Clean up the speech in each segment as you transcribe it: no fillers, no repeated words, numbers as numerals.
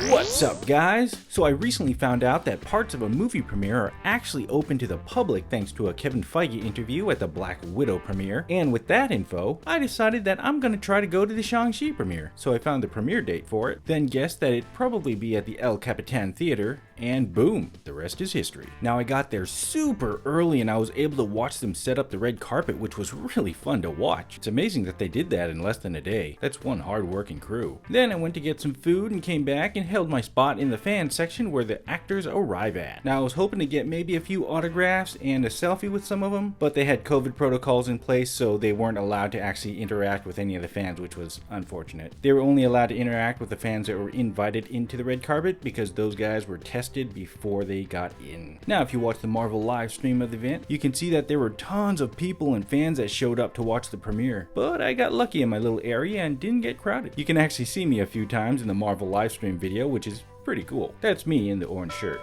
What's up, guys? So I recently found out that parts of a movie premiere are actually open to the public thanks to a Kevin Feige interview at the Black Widow premiere. And with that info, I decided that I'm gonna try to go to the Shang-Chi premiere. So I found the premiere date for it, then guessed that it'd probably be at the El Capitan theater, and boom, the rest is history. Now I got there super early and I was able to watch them set up the red carpet, which was really fun to watch. It's amazing that they did that in less than a day. That's one hard-working crew. Then I went to get some food and came back and held my spot in the fan section where the actors arrive at. Now I was hoping to get maybe a few autographs and a selfie with some of them, but they had COVID protocols in place, so they weren't allowed to actually interact with any of the fans, which was unfortunate. They were only allowed to interact with the fans that were invited into the red carpet because those guys were tested before they got in. Now if you watch the Marvel live stream of the event, you can see that there were tons of people and fans that showed up to watch the premiere, but I got lucky in my little area and didn't get crowded. You can actually see me a few times in the Marvel live stream video, which is pretty cool. That's me in the orange shirt.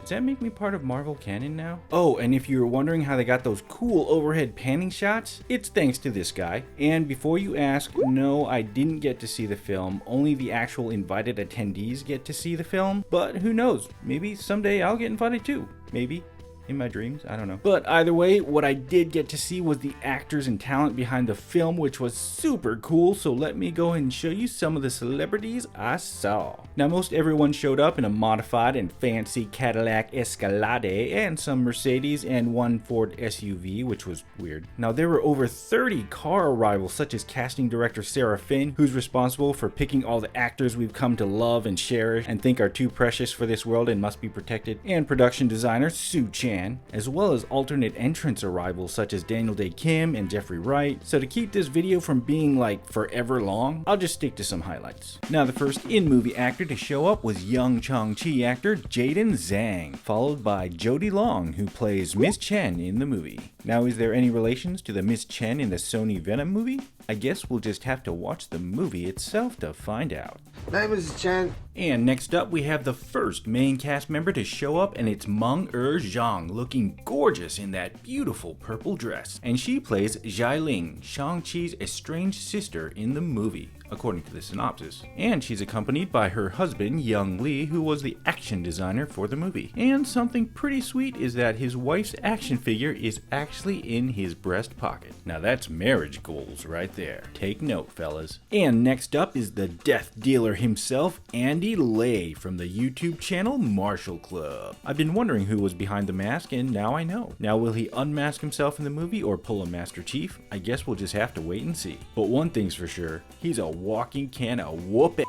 Does that make me part of Marvel canon now? Oh, and if you're wondering how they got those cool overhead panning shots, it's thanks to this guy. And before you ask, no, I didn't get to see the film. Only the actual invited attendees get to see the film. But who knows? Maybe someday I'll get invited too. Maybe. In my dreams, I don't know. But either way, what I did get to see was the actors and talent behind the film, which was super cool, so let me go ahead and show you some of the celebrities I saw. Now most everyone showed up in a modified and fancy Cadillac Escalade and some Mercedes and one Ford SUV, which was weird. Now there were over 30 car arrivals, such as casting director Sarah Finn, who's responsible for picking all the actors we've come to love and cherish and think are too precious for this world and must be protected, and production designer Sue Chan, as well as alternate entrance arrivals such as Daniel Day Kim and Jeffrey Wright. So to keep this video from being like forever long, I'll just stick to some highlights. Now the first in-movie actor to show up was young Shang-Chi actor Jaden Zhang, followed by Jodie Long, who plays Miss Chen in the movie. Now is there any relations to the Miss Chen in the Sony Venom movie? I guess we'll just have to watch the movie itself to find out. Name is Chen. And next up we have the first main cast member to show up, and it's Meng-Er Zhang, looking gorgeous in that beautiful purple dress. And she plays Zhai Ling, Shang-Chi's estranged sister in the movie, according to the synopsis. And she's accompanied by her husband, Young Lee, who was the action designer for the movie. And something pretty sweet is that his wife's action figure is actually in his breast pocket. Now that's marriage goals right there. Take note, fellas. And next up is the death dealer himself, Andy Lay, from the YouTube channel Marshall Club. I've been wondering who was behind the mask, and now I know. Now will he unmask himself in the movie or pull a Master Chief? I guess we'll just have to wait and see. But one thing's for sure, he's a walking can of whoop.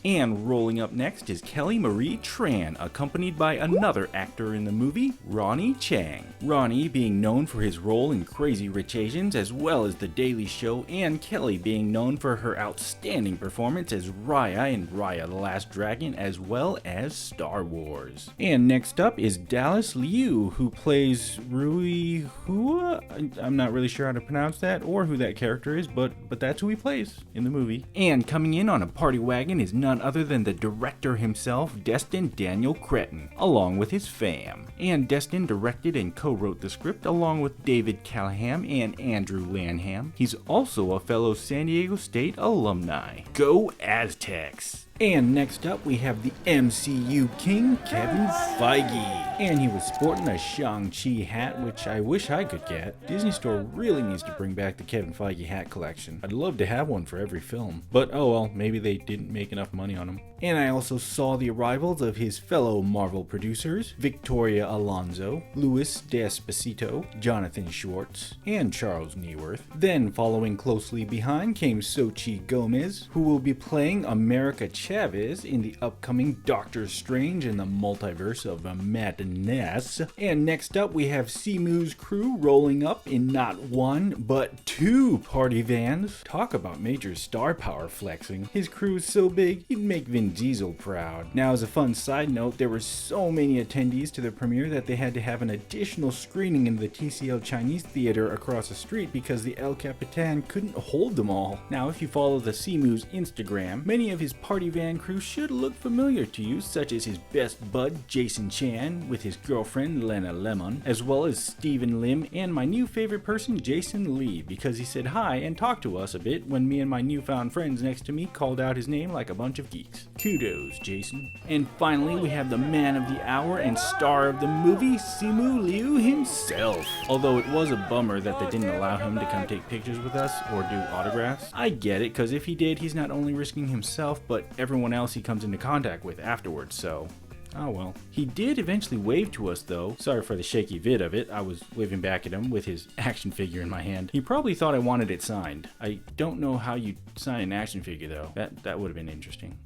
And rolling up next is Kelly Marie Tran, accompanied by another actor in the movie, Ronnie Chang. Ronnie being known for his role in Crazy Rich Asians as well as The Daily Show, and Kelly being known for her outstanding performance as Raya in Raya the Last Dragon as well as Star Wars. And next up is Dallas Liu, who plays Rui Hua? I'm not really sure how to pronounce that or who that character is, but that's who he plays in the movie. And coming in on a party wagon is none other than the director himself, Destin Daniel Cretton, along with his fam. And Destin directed and co-wrote the script along with David Callahan and Andrew Lanham. He's also a fellow San Diego State alumni. Go Aztecs! And next up we have the MCU king, Kevin Feige. And he was sporting a Shang-Chi hat, which I wish I could get. Disney Store really needs to bring back the Kevin Feige hat collection. I'd love to have one for every film. But oh well, maybe they didn't make enough money on them. And I also saw the arrivals of his fellow Marvel producers, Victoria Alonso, Luis Despacito, Jonathan Schwartz, and Charles Neuwirth. Then following closely behind came Xochitl Gomez, who will be playing America Chavez in the upcoming Doctor Strange in the Multiverse of Madness. And next up we have Simu's crew rolling up in not one, but two party vans. Talk about major star power flexing. His crew is so big, he'd make Vin Diesel proud. Now as a fun side note, there were so many attendees to the premiere that they had to have an additional screening in the TCL Chinese Theater across the street because the El Capitan couldn't hold them all. Now if you follow the Simu's Instagram, many of his party van crew should look familiar to you, such as his best bud Jason Chan with his girlfriend Lena Lemon, as well as Steven Lim and my new favorite person Jason Lee, because he said hi and talked to us a bit when me and my newfound friends next to me called out his name like a bunch of geeks. Kudos, Jason. And finally, we have the man of the hour and star of the movie, Simu Liu himself. Although it was a bummer that they didn't allow him to come take pictures with us or do autographs. I get it, because if he did, he's not only risking himself, but everyone else he comes into contact with afterwards, so oh well. He did eventually wave to us though. Sorry for the shaky vid of it. I was waving back at him with his action figure in my hand. He probably thought I wanted it signed. I don't know how you sign an action figure though. That would have been interesting.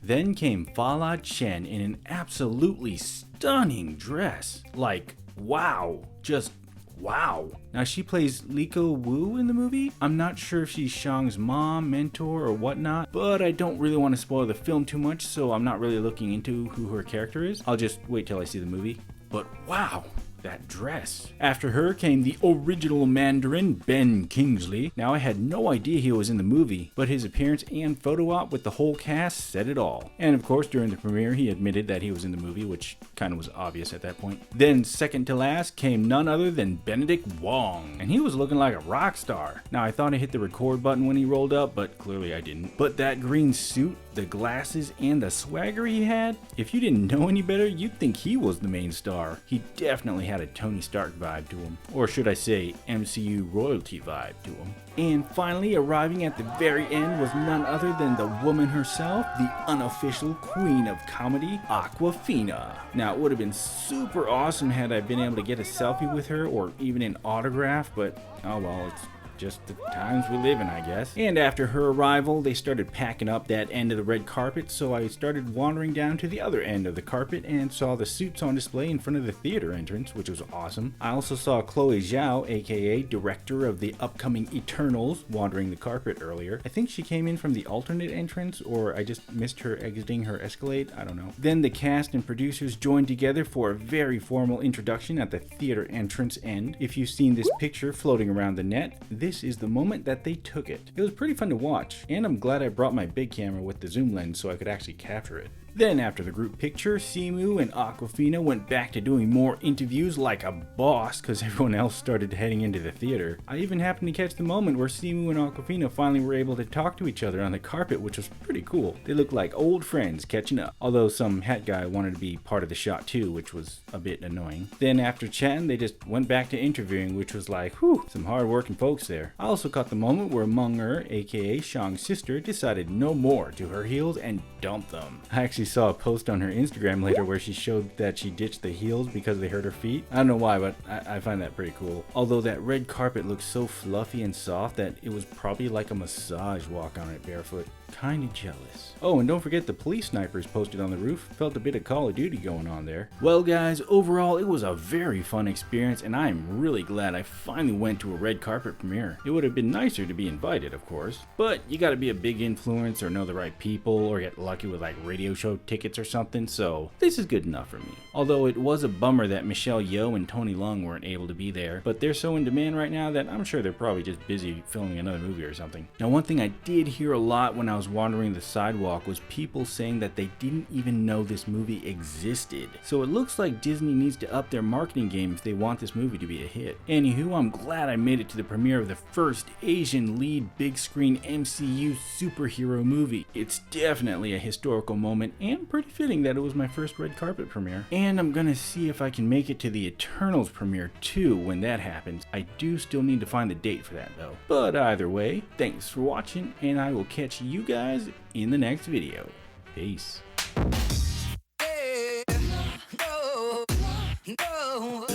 Then came Fala Chen in an absolutely stunning dress. Like, wow. Just wow. Now she plays Liko Wu in the movie. I'm not sure if she's Shang's mom, mentor, or whatnot, but I don't really want to spoil the film too much, so I'm not really looking into who her character is. I'll just wait till I see the movie. But wow, that dress. After her came the original Mandarin, Ben Kingsley. Now I had no idea he was in the movie, but his appearance and photo op with the whole cast said it all. And of course during the premiere he admitted that he was in the movie, which kind of was obvious at that point. Then second to last came none other than Benedict Wong, and he was looking like a rock star. Now I thought I hit the record button when he rolled up, but clearly I didn't. But that green suit, the glasses, and the swagger he had, if you didn't know any better, you'd think he was the main star. He definitely had a Tony Stark vibe to him, or should I say MCU royalty vibe to him. And finally, arriving at the very end was none other than the woman herself, the unofficial queen of comedy, Awkwafina. Now it would have been super awesome had I been able to get a selfie with her or even an autograph, but oh well, it's just the times we live in, I guess. And after her arrival, they started packing up that end of the red carpet, so I started wandering down to the other end of the carpet and saw the suits on display in front of the theater entrance, which was awesome. I also saw Chloe Zhao, aka director of the upcoming Eternals, wandering the carpet earlier. I think she came in from the alternate entrance, or I just missed her exiting her Escalade, I don't know. Then the cast and producers joined together for a very formal introduction at the theater entrance end. If you've seen this picture floating around the net, this is the moment that they took it. It was pretty fun to watch, and I'm glad I brought my big camera with the zoom lens so I could actually capture it. Then after the group picture, Simu and Awkwafina went back to doing more interviews like a boss because everyone else started heading into the theater. I even happened to catch the moment where Simu and Awkwafina finally were able to talk to each other on the carpet, which was pretty cool. They looked like old friends catching up, although some hat guy wanted to be part of the shot too, which was a bit annoying. Then after chatting, they just went back to interviewing, which was like, whew, some hard-working folks there. I also caught the moment where Meng-Er, aka Shang's sister, decided no more to her heels and dumped them. I actually saw a post on her Instagram later where she showed that she ditched the heels because they hurt her feet. I don't know why, but I find that pretty cool. Although that red carpet looks so fluffy and soft that it was probably like a massage walk on it barefoot. Kinda jealous. Oh, and don't forget the police snipers posted on the roof. Felt a bit of Call of Duty going on there. Well guys, overall it was a very fun experience and I am really glad I finally went to a red carpet premiere. It would have been nicer to be invited, of course, but you gotta be a big influence or know the right people or get lucky with like radio show tickets or something, so this is good enough for me. Although it was a bummer that Michelle Yeoh and Tony Leung weren't able to be there, but they're so in demand right now that I'm sure they're probably just busy filming another movie or something. Now one thing I did hear a lot when I was wandering the sidewalk was people saying that they didn't even know this movie existed. So it looks like Disney needs to up their marketing game if they want this movie to be a hit. Anywho, I'm glad I made it to the premiere of the first Asian lead big screen MCU superhero movie. It's definitely a historical moment and pretty fitting that it was my first red carpet premiere. And I'm gonna see if I can make it to the Eternals premiere too when that happens. I do still need to find the date for that though. But either way, thanks for watching and I will catch you guys in the next video. Peace. Hey, no, no.